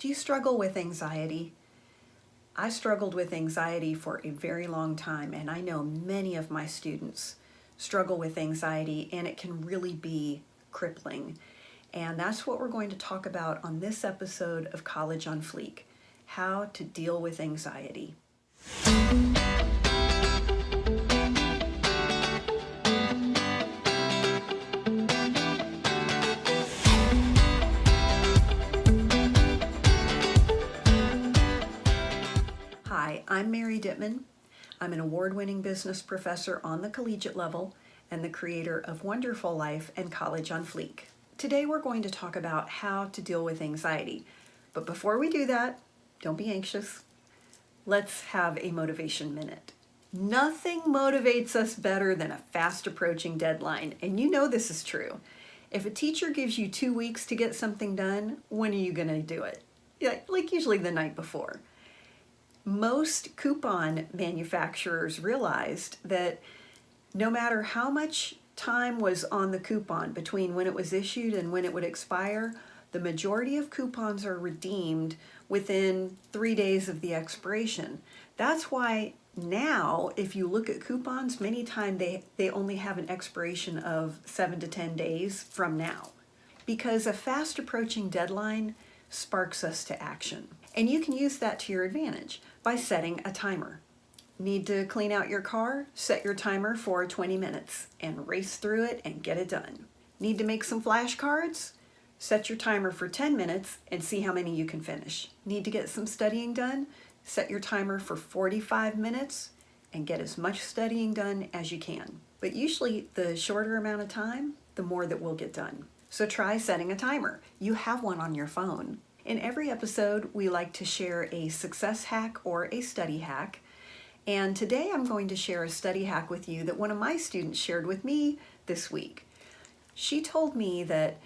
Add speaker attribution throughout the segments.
Speaker 1: Do you struggle with anxiety? I struggled with anxiety for a very long time, and I know many of my students struggle with anxiety, and it can really be crippling. And that's what we're going to talk about on this episode of College on Fleek: how to deal with anxiety. Hi, I'm Mary Dittman. I'm an award-winning business professor on the collegiate level and the creator of One-Derful Life and College on Fleek. Today we're going to talk about how to deal with anxiety. But before we do that, don't be anxious. Let's have a motivation minute. Nothing motivates us better than a fast approaching deadline, and you know this is true. If a teacher gives you 2 weeks to get something done, when are you going to do it? Yeah, like usually the night before. Most coupon manufacturers realized that no matter how much time was on the coupon between when it was issued and when it would expire, the majority of coupons are redeemed within 3 days of the expiration. That's why now, if you look at coupons, many times they only have an expiration of 7 to 10 days from now, because a fast approaching deadline sparks us to action. And you can use that to your advantage by setting a timer. Need to clean out your car? Set your timer for 20 minutes and race through it and get it done. Need to make some flashcards? Set your timer for 10 minutes and see how many you can finish. Need to get some studying done? Set your timer for 45 minutes and get as much studying done as you can. But usually the shorter amount of time, the more that will get done. So try setting a timer. You have one on your phone. In every episode, we like to share a success hack or a study hack. And today I'm going to share a study hack with you that one of my students shared with me this week. She told me that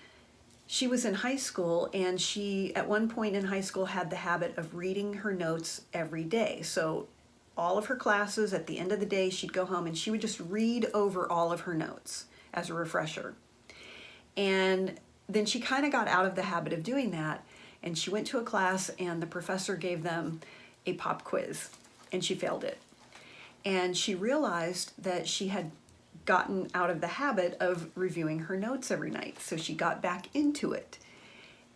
Speaker 1: she was in high school, and she at one point in high school had the habit of reading her notes every day. So all of her classes, at the end of the day, she'd go home and she would just read over all of her notes as a refresher. And then she kind of got out of the habit of doing that, and she went to a class and the professor gave them a pop quiz and she failed it. And she realized that she had gotten out of the habit of reviewing her notes every night. So she got back into it.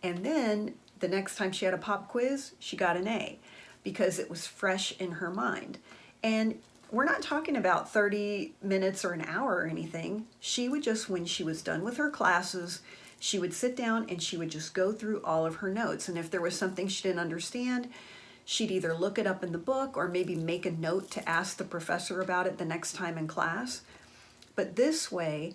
Speaker 1: And then the next time she had a pop quiz, she got an A because it was fresh in her mind. And we're not talking about 30 minutes or an hour or anything. She would just, when she was done with her classes, she would sit down and she would just go through all of her notes. And if there was something she didn't understand, she'd either look it up in the book or maybe make a note to ask the professor about it the next time in class. But this way,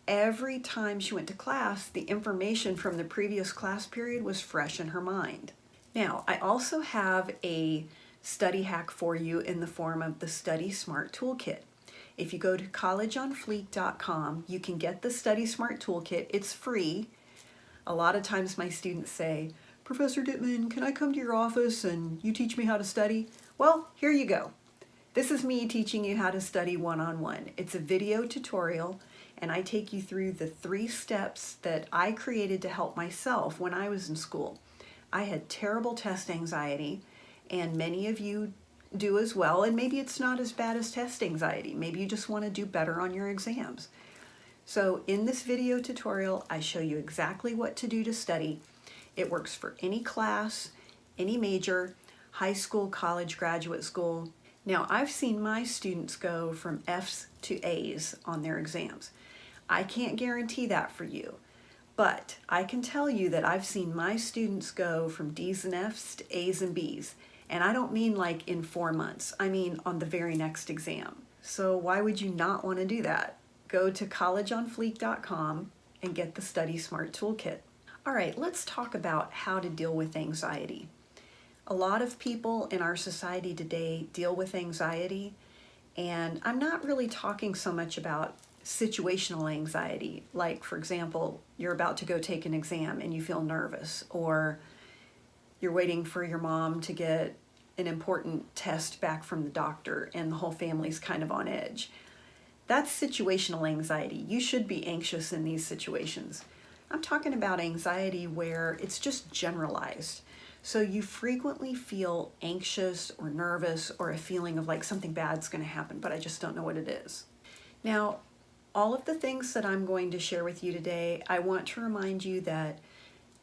Speaker 1: every time she went to class, the information from the previous class period was fresh in her mind. Now, I also have a study hack for you in the form of the Study Smart Toolkit. If you go to collegeonfleek.com, you can get the Study Smart Toolkit. It's free. A lot of times my students say, "Professor Dittman, can I come to your office and you teach me how to study?" Well, here you go. This is me teaching you how to study one-on-one. It's a video tutorial, and I take you through the 3 steps that I created to help myself when I was in school. I had terrible test anxiety, and many of you do as well, and maybe it's not as bad as test anxiety. Maybe you just want to do better on your exams. So in this video tutorial, I show you exactly what to do to study. It works for any class, any major, high school, college, graduate school. Now, I've seen my students go from F's to A's on their exams. I can't guarantee that for you, but I can tell you that I've seen my students go from D's and F's to A's and B's. And I don't mean like in 4 months, I mean on the very next exam. So why would you not want to do that? Go to collegeonfleek.com and get the Study Smart Toolkit. All right, let's talk about how to deal with anxiety. A lot of people in our society today deal with anxiety, and I'm not really talking so much about situational anxiety, like, for example, you're about to go take an exam and you feel nervous, or you're waiting for your mom to get an important test back from the doctor and the whole family's kind of on edge. That's situational anxiety. You should be anxious in these situations. I'm talking about anxiety where it's just generalized. So you frequently feel anxious or nervous or a feeling of like something bad's going to happen, but I just don't know what it is. Now, all of the things that I'm going to share with you today, I want to remind you that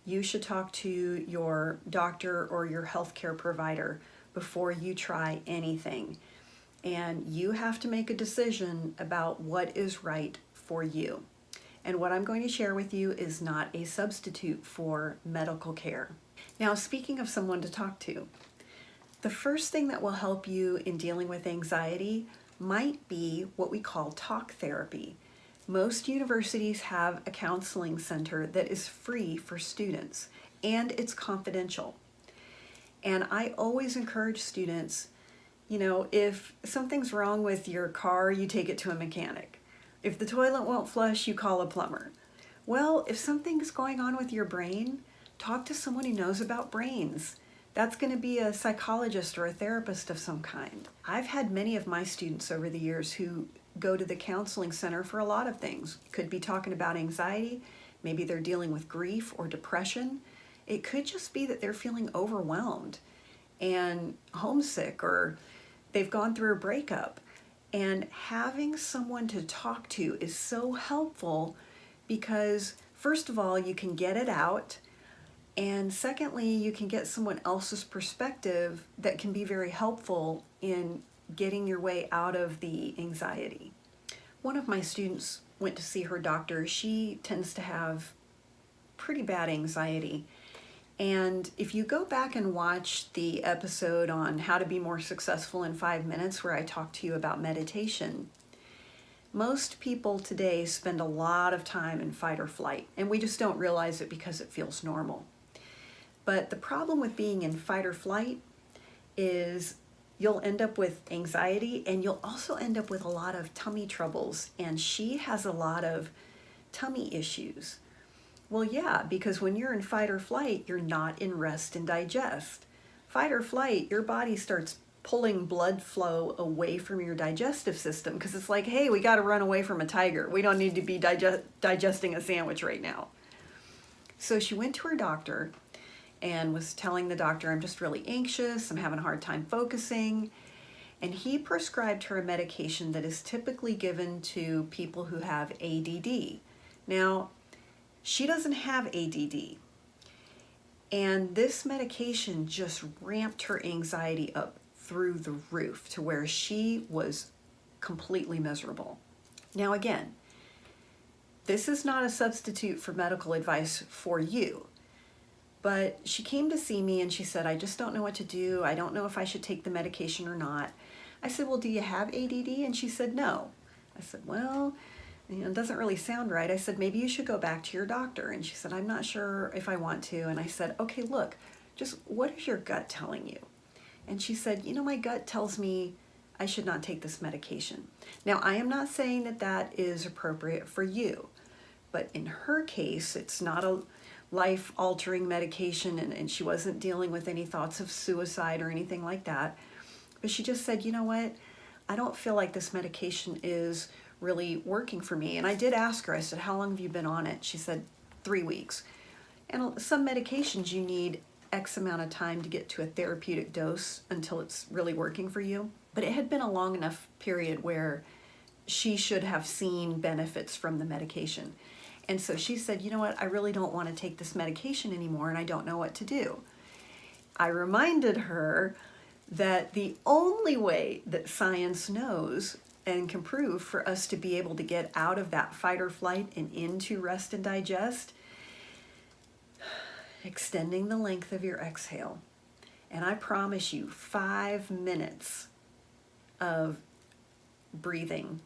Speaker 1: you should talk to your doctor or your healthcare provider before you try anything. And you have to make a decision about what is right for you. And what I'm going to share with you is not a substitute for medical care. Now, speaking of someone to talk to, the first thing that will help you in dealing with anxiety might be what we call talk therapy. Most universities have a counseling center that is free for students, and it's confidential. And I always encourage students, if something's wrong with your car, you take it to a mechanic. If the toilet won't flush, you call a plumber. Well, if something's going on with your brain, talk to someone who knows about brains. That's going to be a psychologist or a therapist of some kind. I've had many of my students over the years who go to the counseling center for a lot of things. Could be talking about anxiety, maybe they're dealing with grief or depression. It could just be that they're feeling overwhelmed and homesick, or they've gone through a breakup. And having someone to talk to is so helpful because, first of all, you can get it out. And secondly, you can get someone else's perspective that can be very helpful in getting your way out of the anxiety. One of my students went to see her doctor. She tends to have pretty bad anxiety. And if you go back and watch the episode on how to be more successful in 5 minutes, where I talk to you about meditation, most people today spend a lot of time in fight or flight, and we just don't realize it because it feels normal. But the problem with being in fight or flight is you'll end up with anxiety, and you'll also end up with a lot of tummy troubles. And she has a lot of tummy issues. Well, yeah, because when you're in fight or flight, you're not in rest and digest. Fight or flight, your body starts pulling blood flow away from your digestive system because it's like, hey, we got to run away from a tiger. We don't need to be digesting a sandwich right now. So she went to her doctor and was telling the doctor, I'm just really anxious, I'm having a hard time focusing. And he prescribed her a medication that is typically given to people who have ADD. Now, she doesn't have ADD. And this medication just ramped her anxiety up through the roof to where she was completely miserable. Now again, this is not a substitute for medical advice for you. But she came to see me and she said, I just don't know what to do. I don't know if I should take the medication or not. I said, well, do you have ADD? And she said, no. I said, well, it doesn't really sound right. I said, maybe you should go back to your doctor. And she said, I'm not sure if I want to. And I said, okay, look, just what is your gut telling you? And she said, my gut tells me I should not take this medication. Now, I am not saying that that is appropriate for you. But in her case, it's not a life-altering medication, and she wasn't dealing with any thoughts of suicide or anything like that. But she just said, you know what, I don't feel like this medication is really working for me. And I did ask her, I said, how long have you been on it? She said, 3 weeks. And some medications you need X amount of time to get to a therapeutic dose until it's really working for you. But it had been a long enough period where she should have seen benefits from the medication. And so she said, you know what, I really don't want to take this medication anymore and I don't know what to do. I reminded her that the only way that science knows and can prove for us to be able to get out of that fight or flight and into rest and digest, extending the length of your exhale. And I promise you, 5 minutes of breathing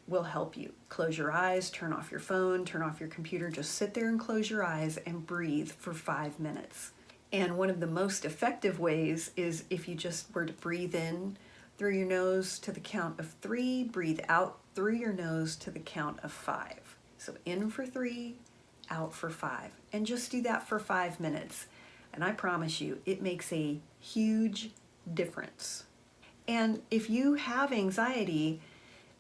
Speaker 1: will help you. Close your eyes, turn off your phone, turn off your computer, just sit there and close your eyes and breathe for 5 minutes. And one of the most effective ways is if you just were to breathe in through your nose to the count of 3, breathe out through your nose to the count of 5. So in for 3, out for 5. And just do that for 5 minutes. And I promise you, it makes a huge difference. And if you have anxiety,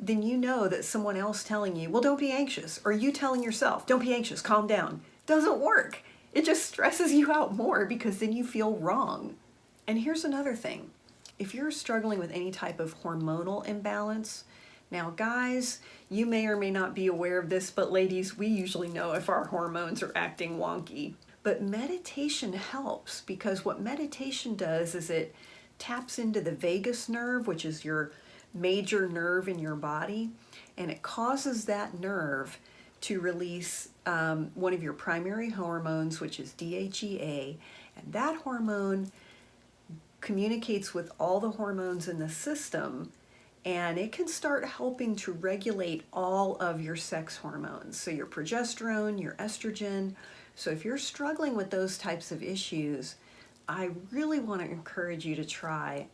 Speaker 1: then you know that someone else telling you, well, don't be anxious, or you telling yourself, don't be anxious, calm down, doesn't work. It just stresses you out more because then you feel wrong. And here's another thing. If you're struggling with any type of hormonal imbalance, now guys, you may or may not be aware of this, but ladies, we usually know if our hormones are acting wonky. But meditation helps, because what meditation does is it taps into the vagus nerve, which is your major nerve in your body, and it causes that nerve to release one of your primary hormones, which is DHEA, and that hormone communicates with all the hormones in the system, and it can start helping to regulate all of your sex hormones, so your progesterone, your estrogen. So if you're struggling with those types of issues, I really want to encourage you to try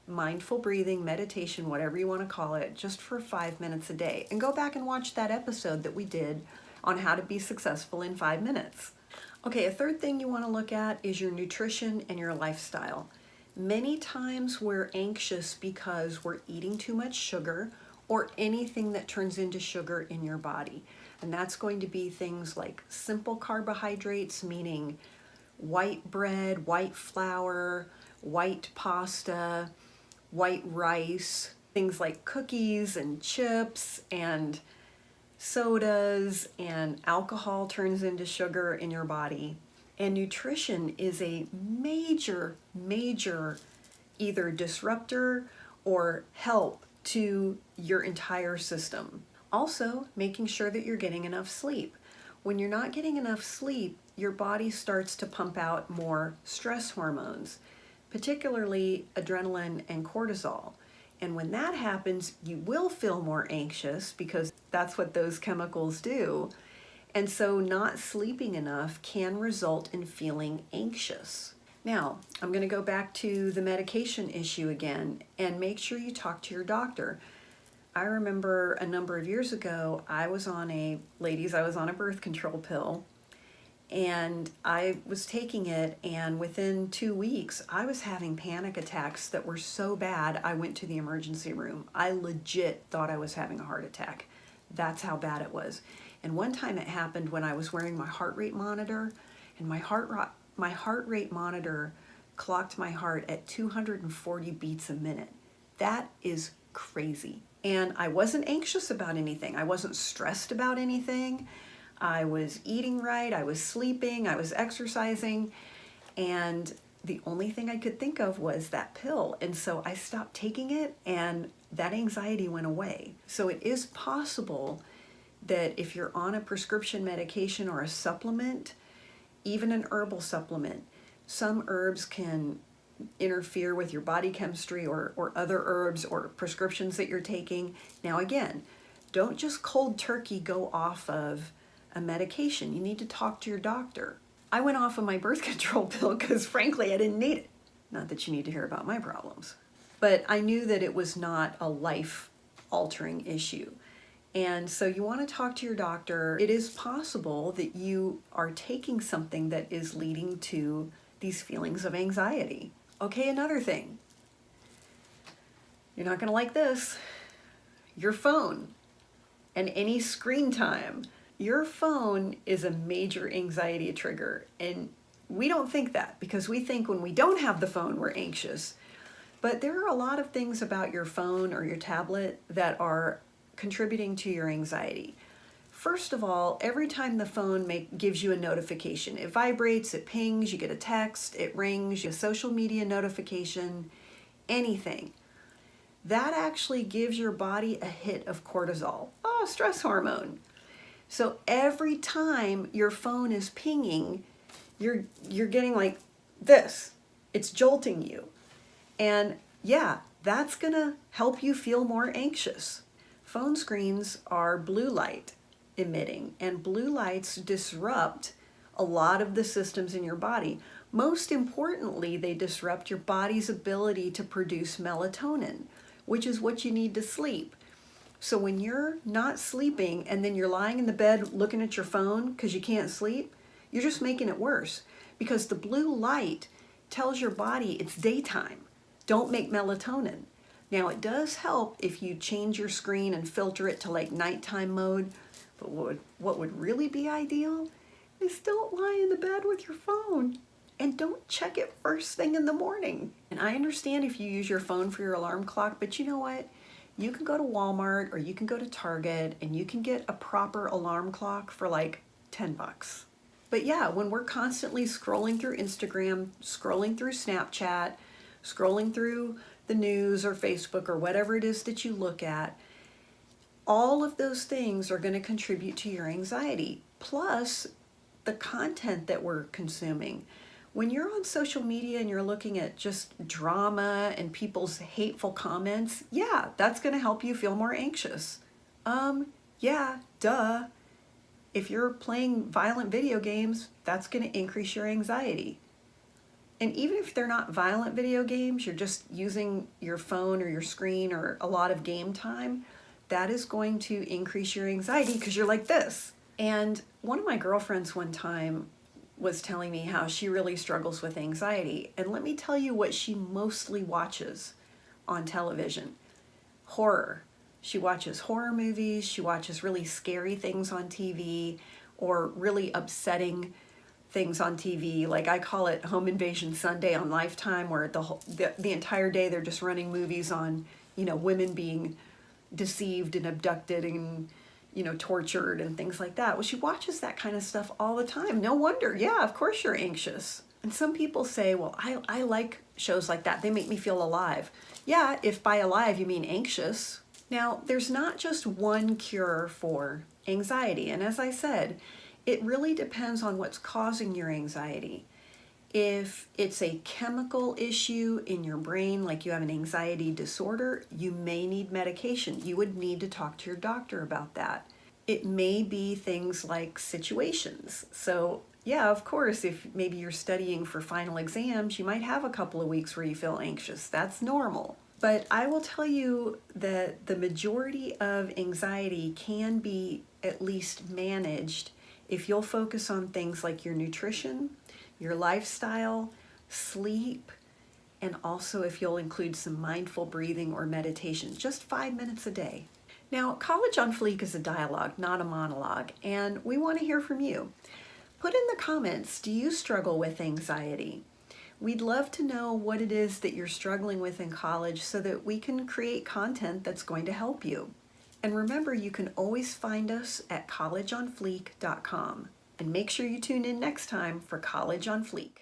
Speaker 1: mindful breathing, meditation, whatever you want to call it, just for 5 minutes a day. And go back and watch that episode that we did on how to be successful in 5 minutes. Okay, a third thing you want to look at is your nutrition and your lifestyle. Many times we're anxious because we're eating too much sugar or anything that turns into sugar in your body. And that's going to be things like simple carbohydrates, meaning white bread, white flour, white pasta, white rice, things like cookies and chips and sodas, and alcohol turns into sugar in your body. And nutrition is a major either disruptor or help to your entire system. Also, making sure that you're getting enough sleep. When you're not getting enough sleep, your body starts to pump out more stress hormones, particularly adrenaline and cortisol. And when that happens, you will feel more anxious because that's what those chemicals do. And so not sleeping enough can result in feeling anxious. Now, I'm going to go back to the medication issue again, and make sure you talk to your doctor. I remember a number of years ago, I was on a birth control pill, and I was taking it, and within 2 weeks, I was having panic attacks that were so bad, I went to the emergency room. I legit thought I was having a heart attack. That's how bad it was. And one time it happened when I was wearing my heart rate monitor, and my heart rate monitor clocked my heart at 240 beats a minute. That is crazy. And I wasn't anxious about anything. I wasn't stressed about anything. I was eating right, I was sleeping, I was exercising, and the only thing I could think of was that pill. And so I stopped taking it, and that anxiety went away. So it is possible that if you're on a prescription medication or a supplement, even an herbal supplement, some herbs can interfere with your body chemistry or other herbs or prescriptions that you're taking. Now again, don't just cold turkey go off of a medication. You need to talk to your doctor. I went off of my birth control pill because frankly I didn't need it. Not that you need to hear about my problems. But I knew that it was not a life-altering issue. And so you want to talk to your doctor. It is possible that you are taking something that is leading to these feelings of anxiety. Okay, another thing. You're not going to like this. Your phone and any screen time. Your phone is a major anxiety trigger, and we don't think that because we think when we don't have the phone, we're anxious. But there are a lot of things about your phone or your tablet that are contributing to your anxiety. First of all, every time the phone gives you a notification, it vibrates, it pings, you get a text, it rings, a social media notification, anything. That actually gives your body a hit of cortisol, stress hormone. So every time your phone is pinging, you're getting like this. It's jolting you. And yeah, that's gonna help you feel more anxious. Phone screens are blue light emitting, and blue lights disrupt a lot of the systems in your body. Most importantly, they disrupt your body's ability to produce melatonin, which is what you need to sleep. So when you're not sleeping and then you're lying in the bed looking at your phone because you can't sleep, you're just making it worse, because the blue light tells your body it's daytime. Don't make melatonin. Now it does help if you change your screen and filter it to like nighttime mode, but what would really be ideal is don't lie in the bed with your phone. And don't check it first thing in the morning. And I understand if you use your phone for your alarm clock, but you know what? You can go to Walmart or you can go to Target and you can get a proper alarm clock for like 10 bucks. But yeah, when we're constantly scrolling through Instagram, scrolling through Snapchat, scrolling through the news or Facebook or whatever it is that you look at, all of those things are going to contribute to your anxiety. Plus, the content that we're consuming. When you're on social media and you're looking at just drama and people's hateful comments, yeah, that's going to help you feel more anxious. Yeah, duh. If you're playing violent video games, that's going to increase your anxiety. And even if they're not violent video games, you're just using your phone or your screen or a lot of game time, that is going to increase your anxiety because you're like this. And one of my girlfriends one time was telling me how she really struggles with anxiety. And let me tell you what she mostly watches on television. Horror. She watches horror movies, she watches really scary things on TV, or really upsetting things on TV. Like I call it Home Invasion Sunday on Lifetime, where the entire day they're just running movies on, women being deceived and abducted and tortured and things like that. Well, she watches that kind of stuff all the time. No wonder. Yeah, of course you're anxious. And some people say, well, I like shows like that. They make me feel alive. Yeah, if by alive you mean anxious. Now, there's not just one cure for anxiety. And as I said, it really depends on what's causing your anxiety. If it's a chemical issue in your brain, like you have an anxiety disorder, you may need medication. You would need to talk to your doctor about that. It may be things like situations. So yeah, of course, if maybe you're studying for final exams, you might have a couple of weeks where you feel anxious. That's normal. But I will tell you that the majority of anxiety can be at least managed if you'll focus on things like your nutrition, your lifestyle, sleep, and also if you'll include some mindful breathing or meditation, just 5 minutes a day. Now, College on Fleek is a dialogue, not a monologue, and we want to hear from you. Put in the comments, do you struggle with anxiety? We'd love to know what it is that you're struggling with in college so that we can create content that's going to help you. And remember, you can always find us at collegeonfleek.com. And make sure you tune in next time for College on Fleek.